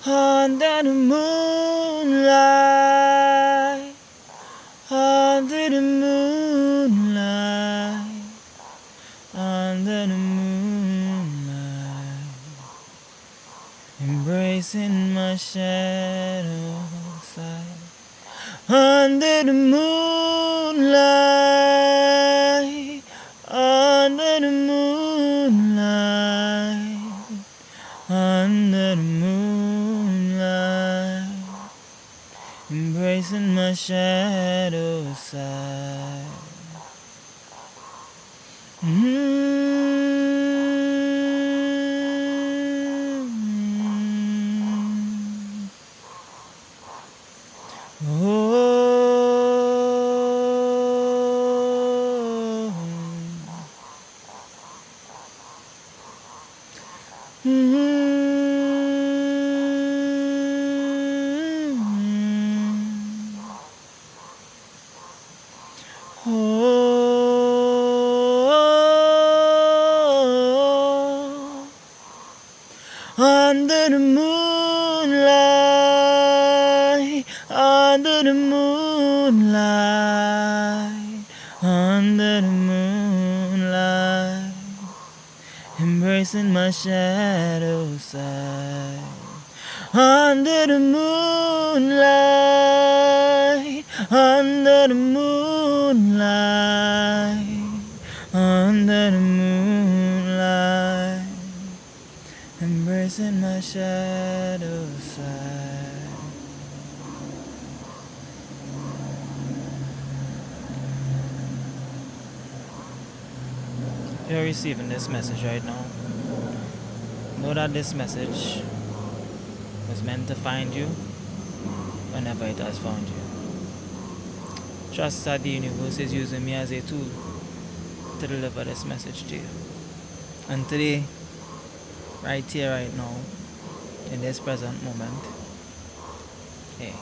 under the moonlight, under the moonlight, under the moonlight, embracing my shadow side. Under the moonlight, under the moonlight, under the moonlight, embracing my shadow side. Under the moonlight, under the moonlight, under the moonlight, embracing my shadow side. Under the moonlight, under the moonlight, under the moonlight, embracing my shadow side. If you're receiving this message right now, know that this message was meant to find you whenever it has found you. Trust that the universe is using me as a tool to deliver this message to you. And today, right here, right now, in this present moment, hey,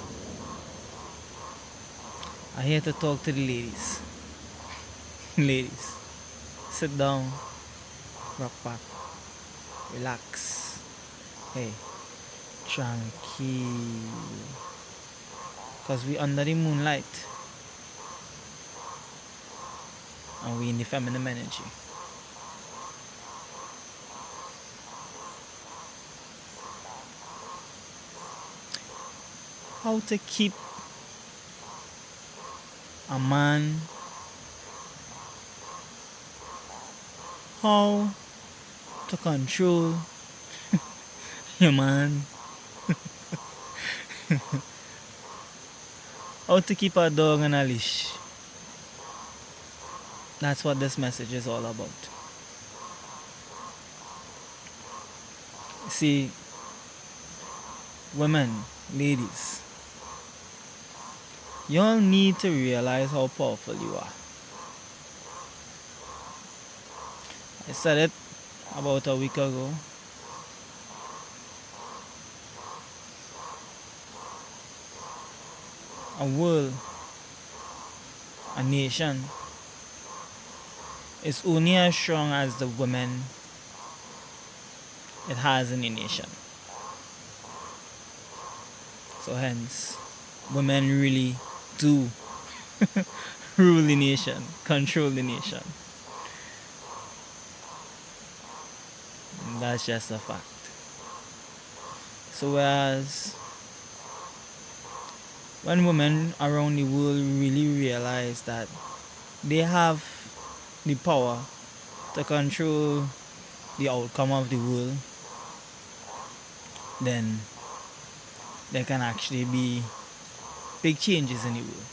I'm here to talk to the ladies. Ladies, sit down, rock back, relax, hey, tranquil, because we under the moonlight, and we in the feminine energy. How to keep a man, how to control your man, how to keep a dog on a leash. That's what this message is all about. See, women, ladies, you all need to realize how powerful you are. I said it about a week ago. A world, a nation, is only as strong as the women it has in the nation. So hence, women really do rule the nation, control the nation. And that's just a fact. So whereas when women around the world really realize that they have the power to control the outcome of the world, then there can actually be big changes in the world.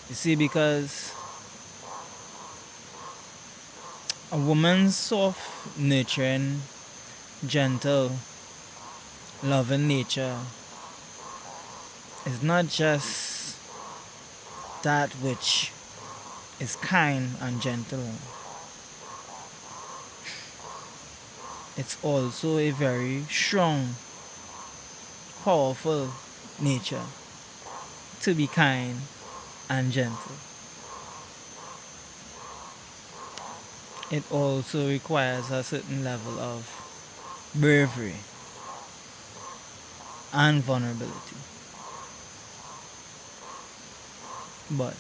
You see, because a woman's soft, nurturing, gentle, loving nature is not just that which is kind and gentle. It's also a very strong, powerful nature to be kind and gentle. It also requires a certain level of bravery, and vulnerability. But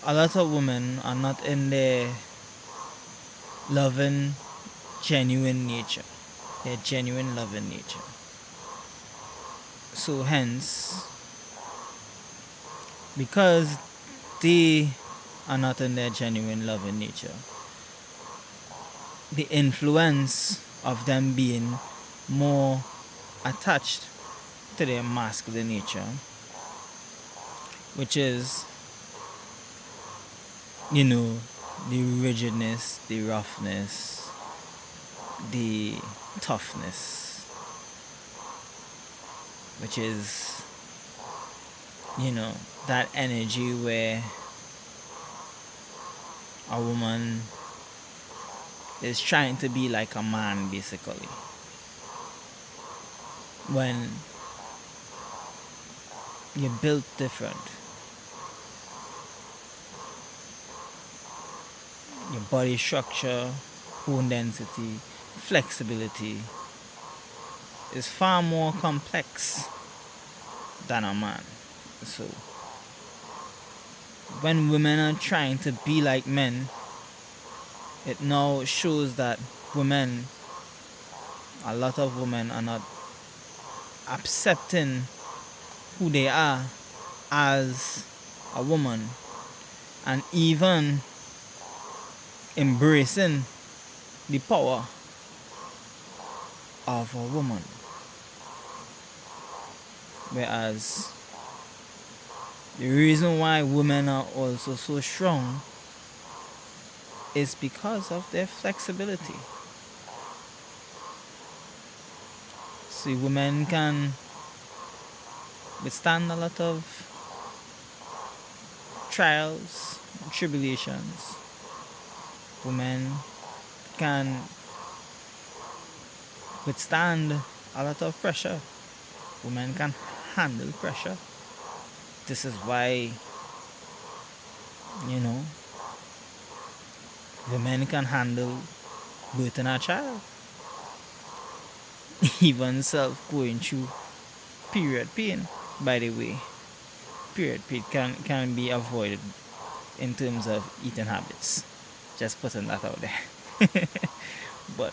a lot of women are not in their loving, genuine nature, their genuine loving nature. So, hence, because they are not in their genuine loving nature, the influence of them being more attached to their masculine nature, which is, the rigidness, the roughness, the toughness, which is, that energy where a woman is trying to be like a man, basically. When you're built different, your body structure, bone density, flexibility is far more complex than a man. So, when women are trying to be like men, it now shows that a lot of women are not accepting who they are as a woman, and even embracing the power of a woman. Whereas the reason why women are also so strong is because of their flexibility. See, women can withstand a lot of trials, tribulations. Women can withstand a lot of pressure. Women can handle pressure. This is why, women can handle birthing a child. Even self going through period pain, by the way. Period pain can be avoided in terms of eating habits. Just putting that out there. But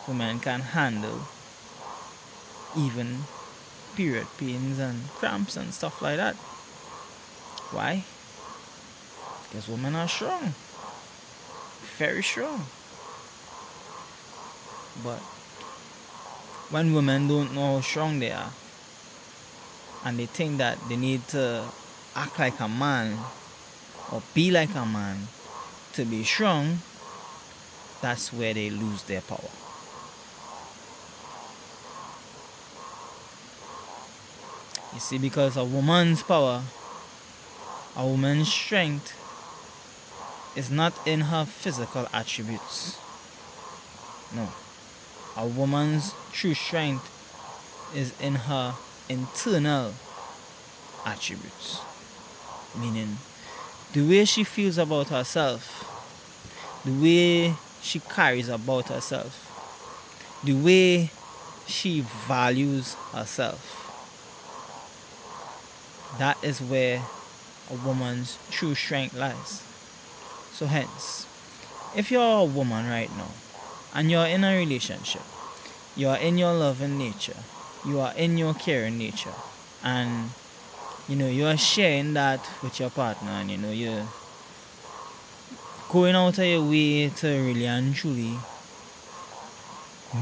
women can handle even period pains and cramps and stuff like that. Why? Because women are strong. Very strong. But when women don't know how strong they are, and they think that they need to act like a man or be like a man to be strong, that's where they lose their power. You see, because a woman's power, a woman's strength is not in her physical attributes. No. A woman's true strength is in her internal attributes. Meaning, the way she feels about herself, the way she carries about herself, the way she values herself. That is where a woman's true strength lies. So hence, if you're a woman right now and you're in a relationship, you are in your loving nature, you are in your caring nature, and you are sharing that with your partner, and you're going out of your way to really and truly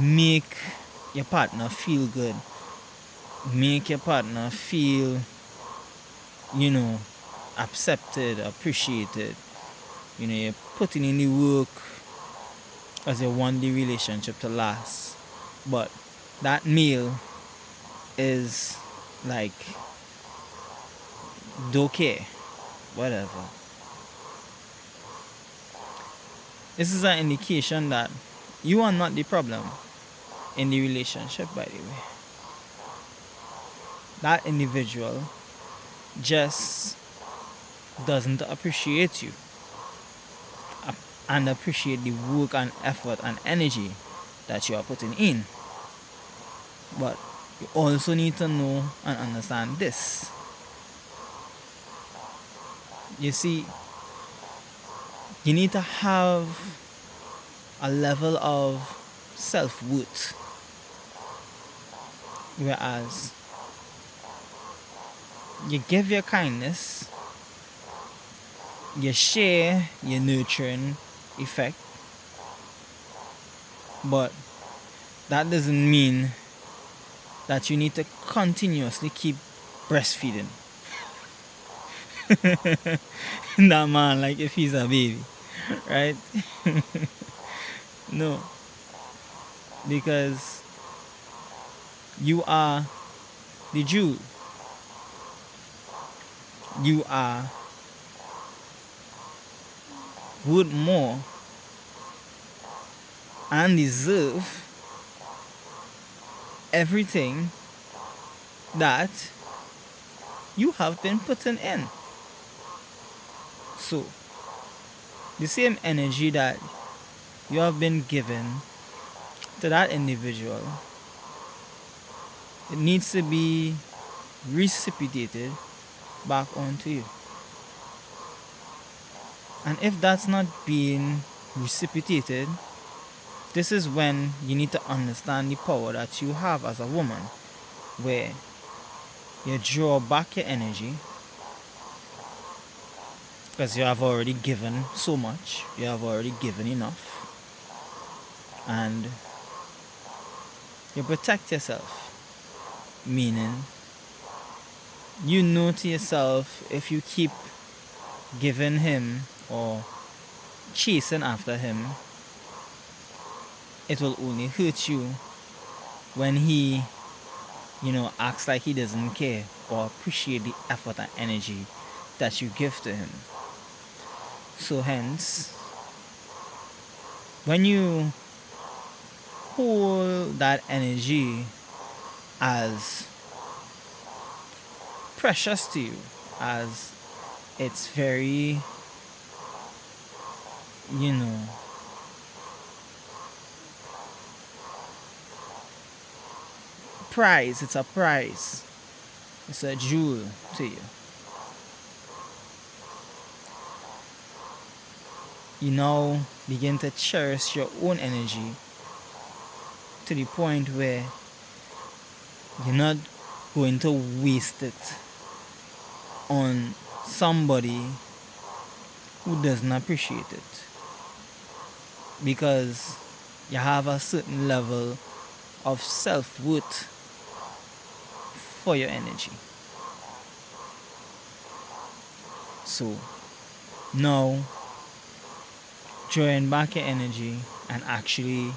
make your partner feel good, make your partner feel accepted, appreciated. You're putting in the work as you want the relationship to last. But that meal is like, don't care, whatever. This is an indication that you are not the problem in the relationship, by the way. That individual just doesn't appreciate you. and appreciate the work and effort and energy that you are putting in. But you also need to know and understand this. You see, you need to have a level of self-worth. Whereas you give your kindness, you share your nurturing effect, but that doesn't mean that you need to continuously keep breastfeeding that man like if he's a baby, right? No, because you are the Jew. You are worth more and deserve everything that you have been putting in. So, the same energy that you have been given to that individual, it needs to be reciprocated back onto you. And if that's not being reciprocated, this is when you need to understand the power that you have as a woman, where you draw back your energy because you have already given so much, you have already given enough, and you protect yourself, meaning you know to yourself, if you keep giving him or chasing after him, it will only hurt you when he, acts like he doesn't care or appreciate the effort and energy that you give to him. So hence, when you hold that energy as precious to you, as it's very, prize, it's a prize, it's a jewel to you. You now begin to cherish your own energy to the point where you're not going to waste it on somebody who doesn't appreciate it, because you have a certain level of self-worth for your energy. So now, drawing back your energy and actually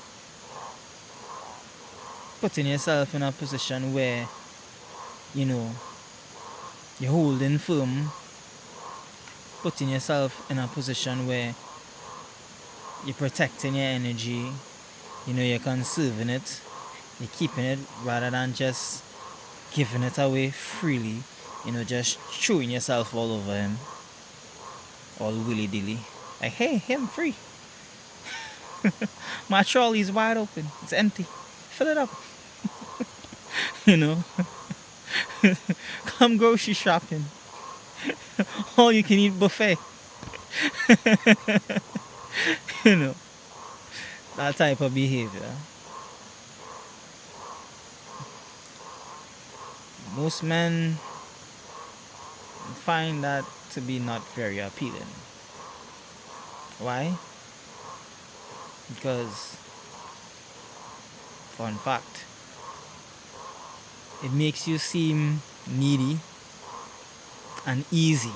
putting yourself in a position where you're holding firm, putting yourself in a position where you're protecting your energy, you're conserving it, you're keeping it rather than just giving it away freely, just throwing yourself all over him, all willy-dilly. Like, hey, him free. My trolley's wide open. It's empty. Fill it up. Come grocery shopping. All you can eat buffet. That type of behavior. Most men find that to be not very appealing. Why? Because, fun fact, it makes you seem needy and easy.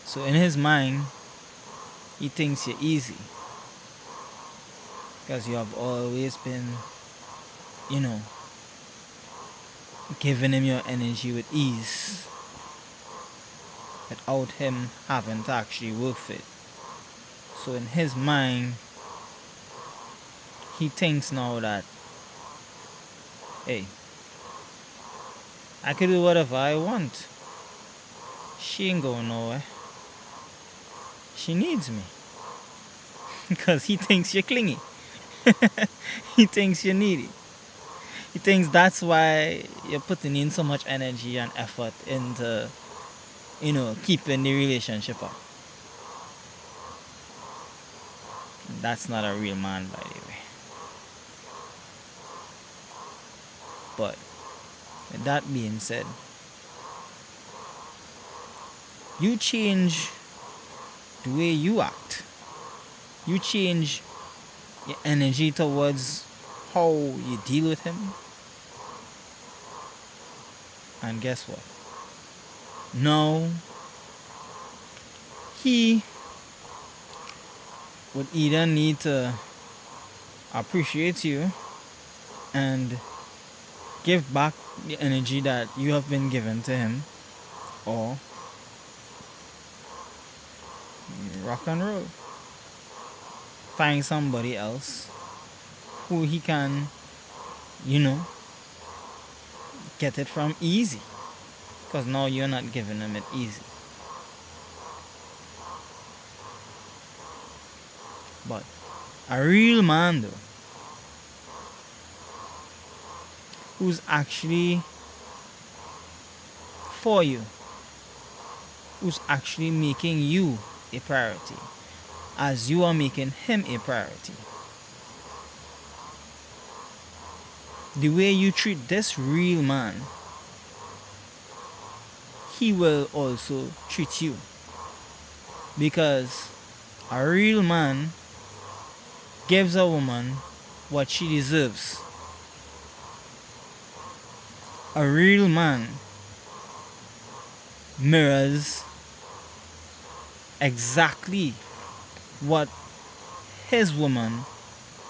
So in his mind, he thinks you're easy because you have always been, giving him your energy with ease without him having to actually work for it. So in his mind, he thinks now that, hey, I could do whatever I want. She ain't going nowhere. She needs me. Because he thinks you're clingy. He thinks you're needy. He thinks that's why you're putting in so much energy and effort into, keeping the relationship up. That's not a real man, by the way. But with that being said, you change the way you act. You change your energy towards how you deal with him. And guess what? Now, he would either need to appreciate you and give back the energy that you have been given to him, or rock and roll. Find somebody else who he can, get it from easy. Because now you're not giving him it easy. But a real man, though, who's actually for you, who's actually making you a priority, as you are making him a priority. The way you treat this real man, he will also treat you. Because a real man gives a woman what she deserves. A real man mirrors exactly what his woman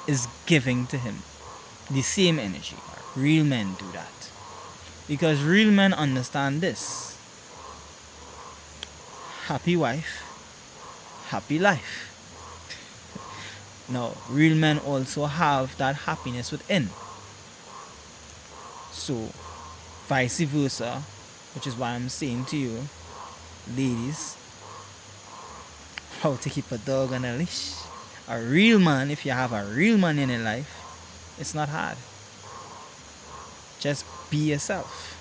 is giving to him. The same energy. Real men do that. Because real men understand this. Happy wife, happy life. Now, real men also have that happiness within. So, vice versa, which is why I'm saying to you, ladies, how to keep a dog on a leash. A real man, if you have a real man in your life, it's not hard. Just be yourself.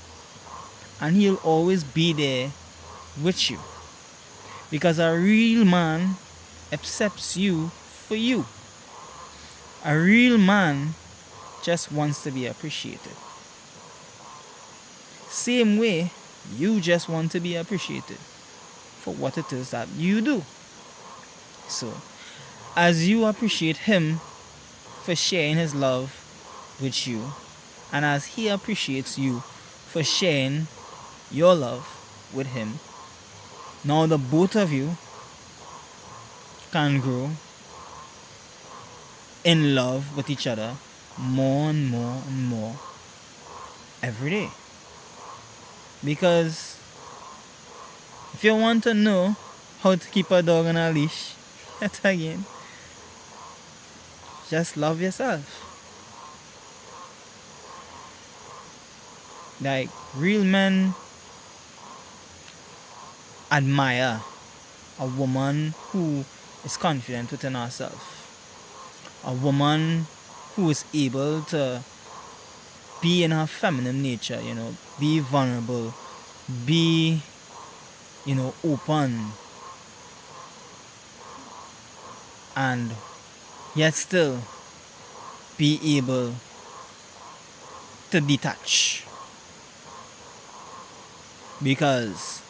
And he'll always be there with you. Because a real man accepts you for you. A real man just wants to be appreciated. Same way, you just want to be appreciated for what it is that you do. So, as you appreciate him for sharing his love with you, and as he appreciates you for sharing your love with him, now the both of you can grow in love with each other more and more and more every day. Because if you want to know how to keep a dog on a leash, yet again, just love yourself. Like, real men admire a woman who is confident within herself. A woman who is able to be in her feminine nature, be vulnerable, be, open, and yet still be able to detach. Because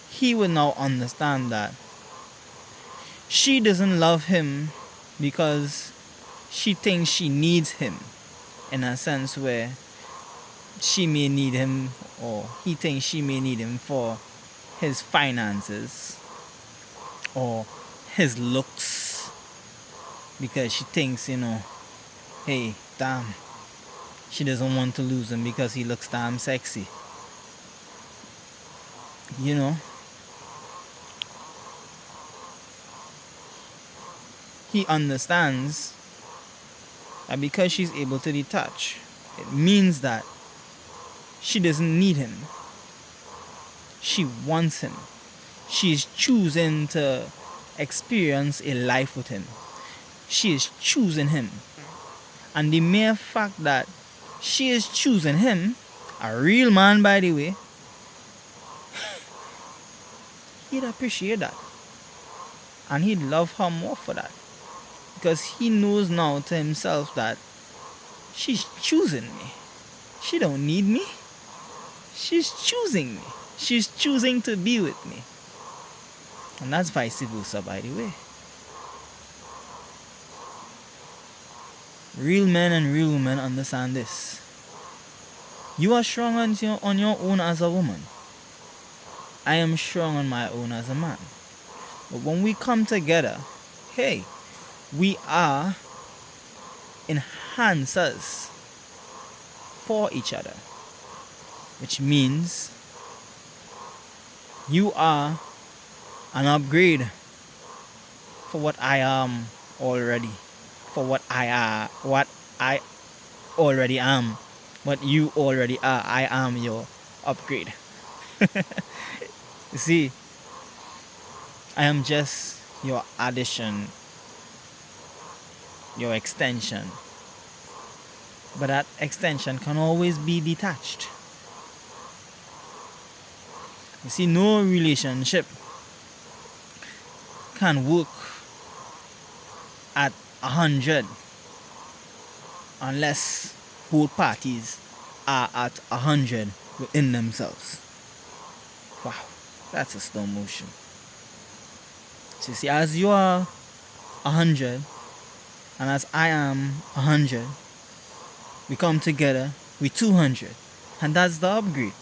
he will now understand that she doesn't love him because she thinks she needs him, in a sense where she may need him, or he thinks she may need him for his finances or his looks, because she thinks, hey, damn, she doesn't want to lose him because he looks damn sexy. He understands that because she's able to detach, it means that she doesn't need him. She wants him. She's choosing to experience a life with him. She is choosing him. And the mere fact that she is choosing him, a real man by the way, he'd appreciate that. And he'd love her more for that. Because he knows now to himself that she's choosing me. She don't need me. She's choosing me. She's choosing to be with me. And that's vice versa, by the way. Real men and real women understand this. You are strong on your own as a woman. I am strong on my own as a man. But when we come together, hey, we are enhancers for each other. Which means you are an upgrade for what I am already. For what I already am. What you already are. I am your upgrade. You see, I am just your addition, your extension. But that extension can always be detached. You see, no relationship can work at 100 unless both parties are at 100 within themselves. Wow, that's a slow motion. So you see, as you are 100 and as I am 100, we come together with 200, and that's the upgrade.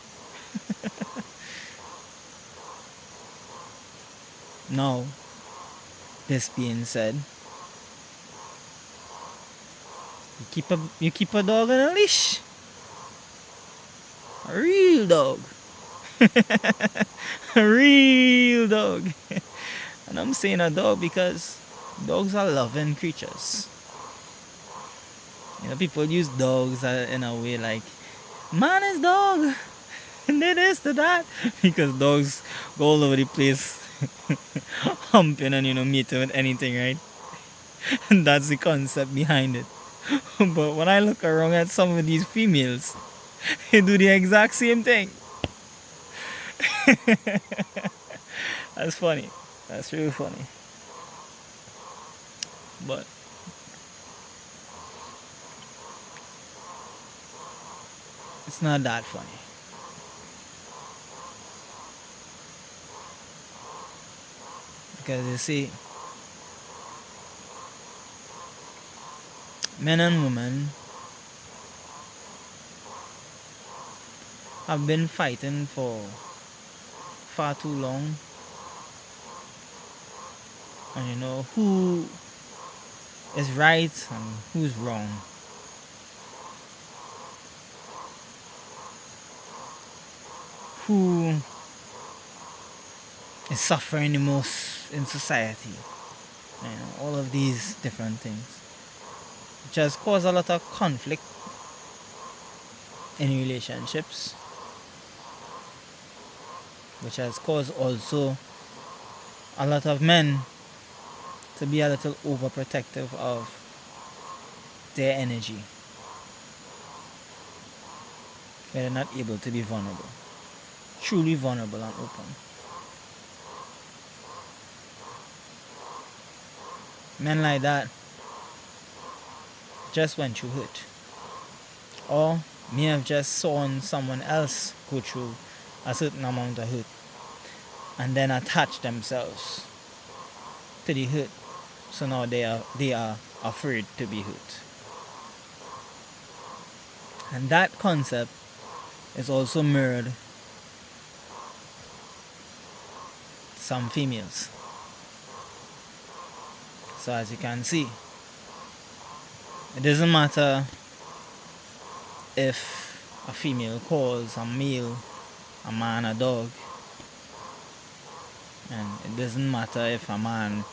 Now, this being said, you keep a dog on a leash. A real dog. A real dog. And I'm saying a dog because dogs are loving creatures. You know, people use dogs in a way like, man is dog. And it is to that. Because dogs go all over the place. Humping and meeting with anything, right? And that's the concept behind it. But when I look around at some of these females, they do the exact same thing. That's funny. That's really funny. But it's not that funny. Because you see, men and women have been fighting for far too long. And who is right and who's wrong. Who is suffering the most in society. All of these different things. Which has caused a lot of conflict in relationships. Which has caused also a lot of men to be a little overprotective of their energy. Where they're not able to be vulnerable. Truly vulnerable and open. Men like that just went through hurt. Or may have just seen someone else go through a certain amount of hurt. And then attach themselves to the hurt. So now they are afraid to be hurt. And that concept is also mirrored some females. So as you can see, it doesn't matter if a female calls a male, a man, a dog. And it doesn't matter if a man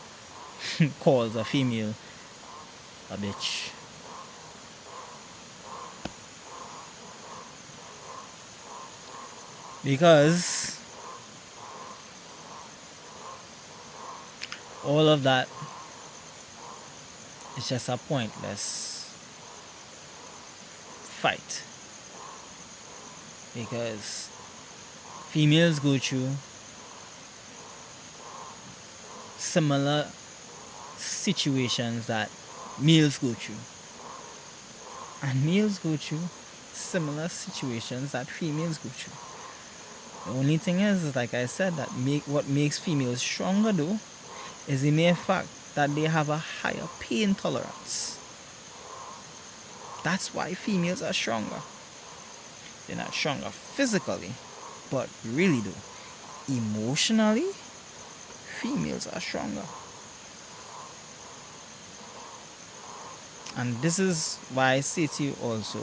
calls a female a bitch. Because all of that is just a pointless fight, because females go through similar situations that males go through, and males go through similar situations that females go through. The only thing is like I said, that what makes females stronger though is the mere fact that they have a higher pain tolerance. That's why females are stronger. They're not stronger physically, but really though, emotionally, females are stronger. And this is why I say to you also,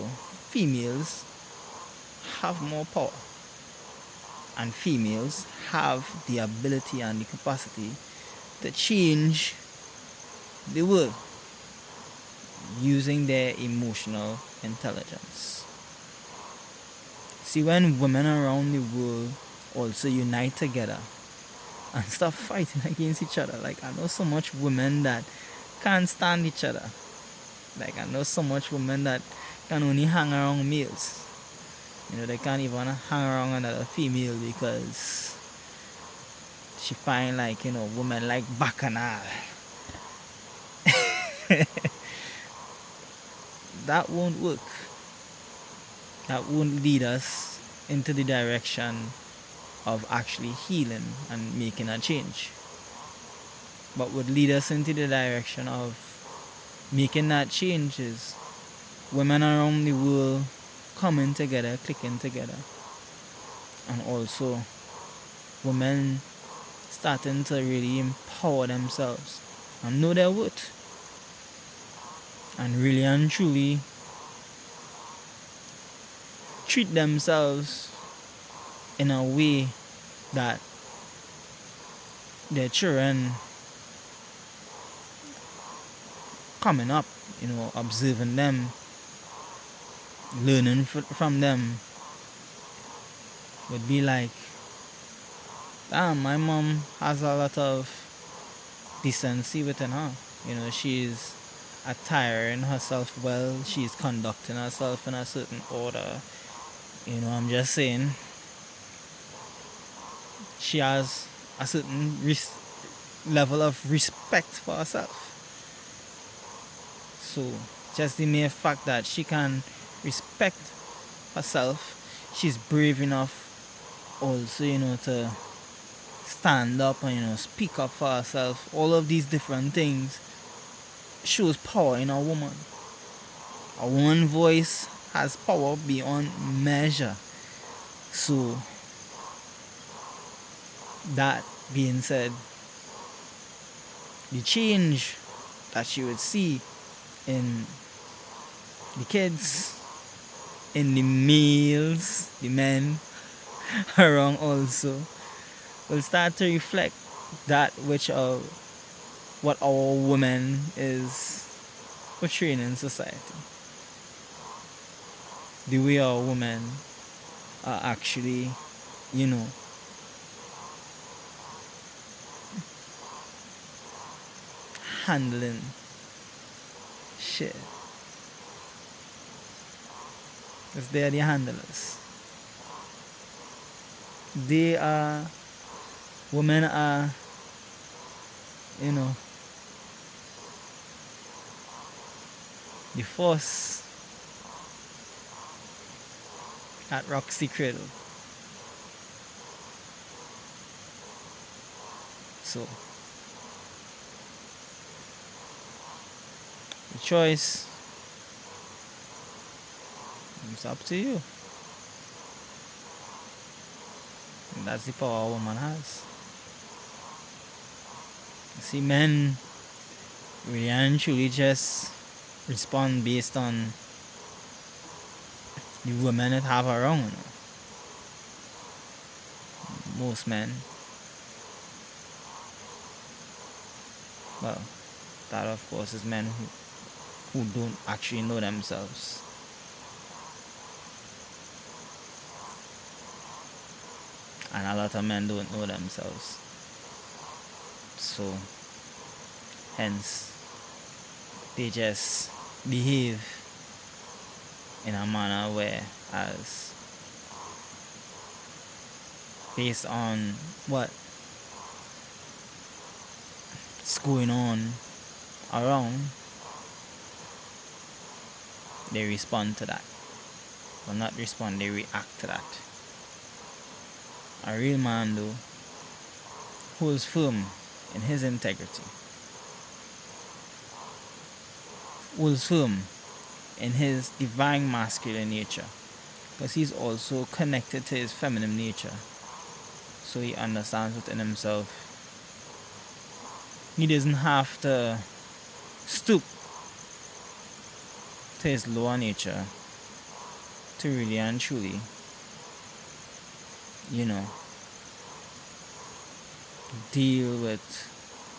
females have more power. And females have the ability and the capacity to change the world using their emotional intelligence. See, when women around the world also unite together and stop fighting against each other, like I know so much women that can't stand each other. Like I know so much women that can only hang around males. They can't even hang around another female because she find like, women like bacchanal. That won't work. That won't lead us into the direction of actually healing and making a change. But would lead us into the direction of making that change is women around the world coming together, clicking together, and also women starting to really empower themselves and know their worth, and really and truly treat themselves in a way that their children coming up, observing them, learning from them, would be like, damn, my mom has a lot of decency within her. She's attiring herself well, she's conducting herself in a certain order. I'm just saying, she has a certain level of respect for herself. So just the mere fact that she can respect herself, she's brave enough also, to stand up and speak up for herself. All of these different things shows power in a woman. A woman's voice has power beyond measure. So that being said, the change that you would see in the kids, in the males, the men around also, will start to reflect that which what our woman is portraying in society. The way our women are actually, handling shit. Because they are the handlers. Women are, the force at Roxy Cradle. So the choice is up to you. And that's the power a woman has. See, men really and truly just respond based on the women that have around. Most men. Well, that of course is men who don't actually know themselves. And a lot of men don't know themselves. So Hence, they just behave in a manner where, as based on what's going on around, they respond to that. Well, not respond, they react to that. A real man, though, holds firm in his integrity, holds firm in his divine masculine nature, because he's also connected to his feminine nature. So he understands within himself he doesn't have to stoop to his lower nature to really and truly, deal with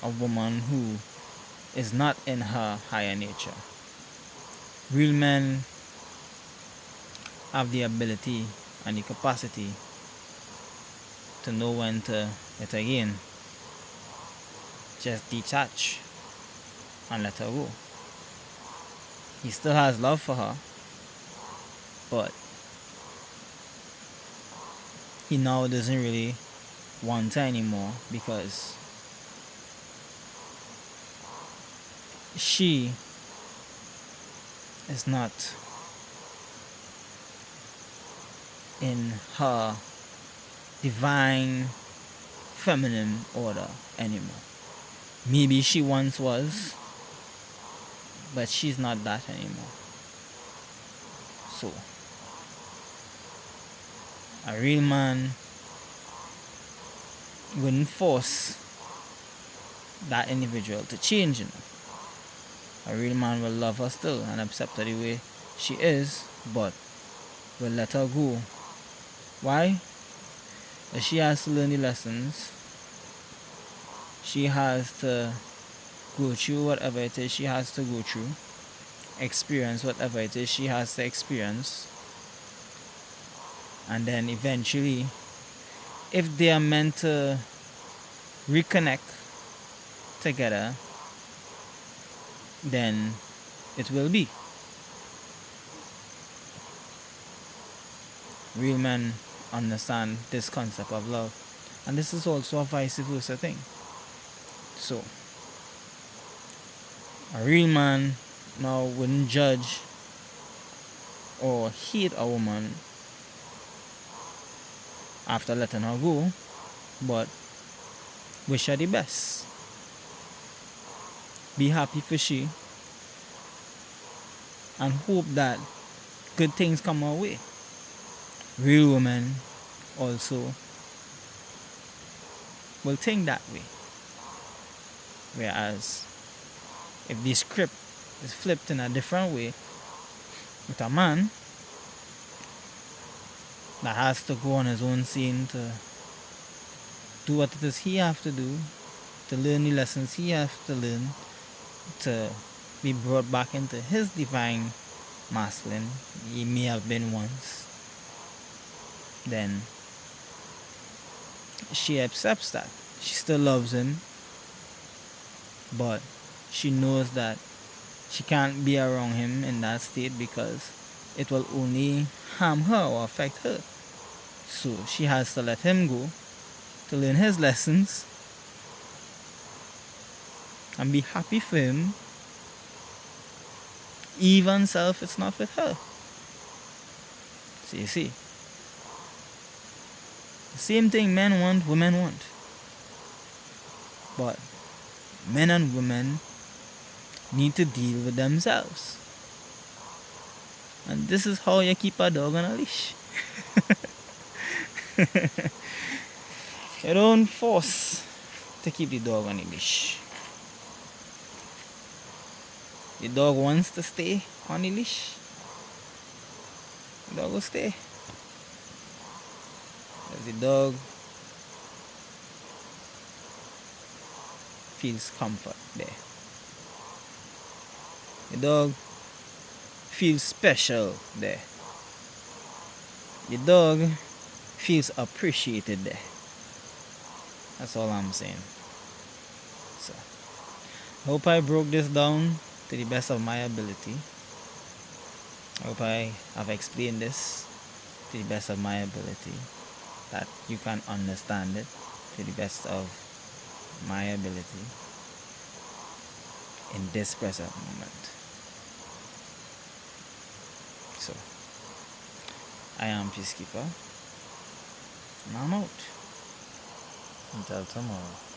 a woman who is not in her higher nature. Real men have the ability and the capacity to know when to let her in. Just detach and let her go. He still has love for her, but he now doesn't really want her anymore because she is not in her divine feminine order anymore. Maybe she once was, but she's not that anymore. So, a real man wouldn't force that individual to change, A real man will love her still and accept her the way she is, but will let her go. Why? Because she has to learn the lessons. She has to go through whatever it is she has to go through. Experience whatever it is she has to experience. And then eventually, if they are meant to reconnect together, then it will be. Real men understand this concept of love. And this is also a vice versa thing. So, a real man now wouldn't judge or hate a woman after letting her go, but wish her the best. Be happy for she and hope that good things come our way. Real women also will think that way. Whereas if the script is flipped in a different way with a man that has to go on his own scene to do what it is he has to do, to learn the lessons he has to learn, to be brought back into his divine masculine he may have been once, then she accepts that. She still loves him, but she knows that she can't be around him in that state because it will only harm her or affect her. So she has to let him go to learn his lessons and be happy for him, even self it's not with her. So you see, the same thing men want, women want. But men and women need to deal with themselves. And this is how you keep a dog on a leash. You don't force to keep the dog on a leash. The dog wants to stay on the leash, the dog will stay. As the dog feels comfort there. The dog feels special there. The dog feels appreciated there. That's all I'm saying. So, Hope I broke this down to the best of my ability. Hope I have explained this to the best of my ability, that you can understand it to the best of my ability in this present moment. So, I am Peacekeeper, and I'm out. Until tomorrow.